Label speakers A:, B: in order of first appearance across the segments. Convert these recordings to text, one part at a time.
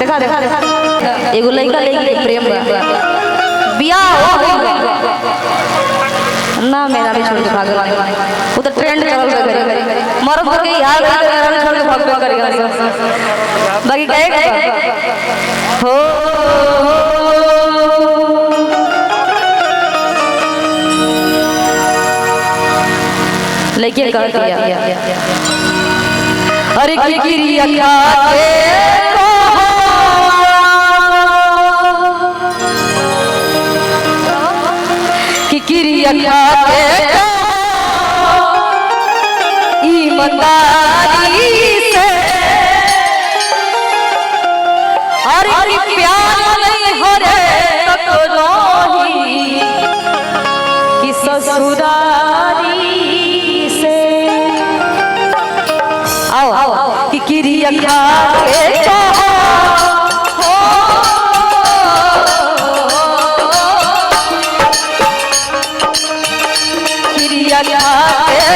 A: देखा देखा एगो लड़का लड़की प्रेम बियाह हो गई ना मेरा भी छोड़ के भाग गया। वो तो ट्रेंड चल रहा है मर्द के यार मेरा भी छोड़ के भाग करेगा बाकी कहेगा हो लड़की कर दिया अरे गिरी अखा ईमानदारी से अरे प्यार नहीं हो रे तो रोही कि ससुरारी से आओ आओ कि किरिया खा के किरिया खा के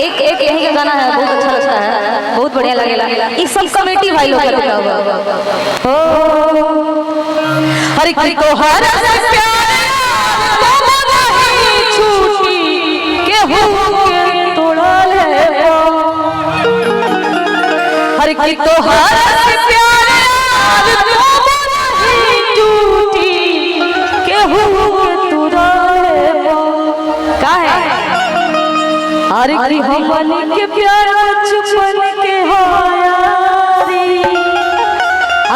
A: एक यही का गाना है बहुत अच्छा लगता है बहुत बढ़िया लगेगा ये सब कमेटी भाई लोग लिखा हुआ हो हर की को हर से प्यार छूटी के हो के तोड़ा ले हर की को हर से प्यार टूटी के हो के तोड़ा ले का है अरे हमनी के प्यार बचपन के हो यारी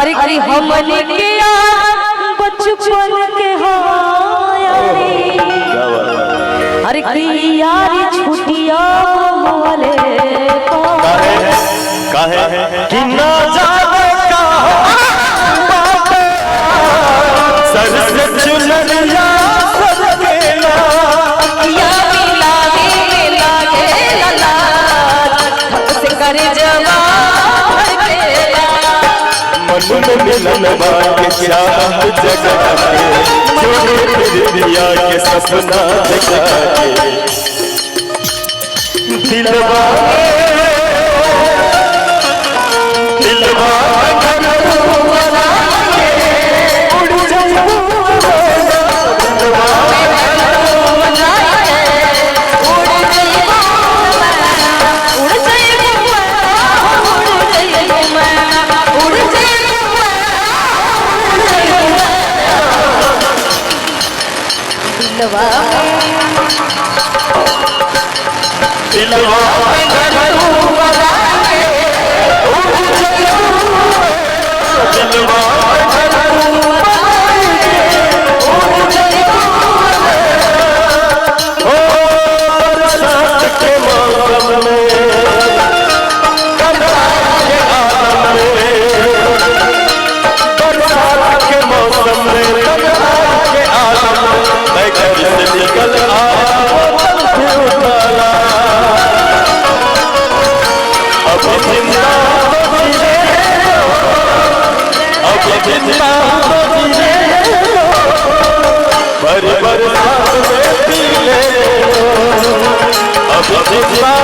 A: अरे हमनी के बचपन के हो यारी अरे यारी छुटिया वाले
B: काहे कि ना जाने का सर से चुनरिया मन में मिलन बाके चाह जगा के छोड़े फिर दिया के सपना दिखा के दिलवा बना के उड़ जाऊं दिलवा निकल आ अभी जिंदा तो जीने दो, अभी जिंदा तो जीने दो, बरसात में पी ले, अभी जिंदा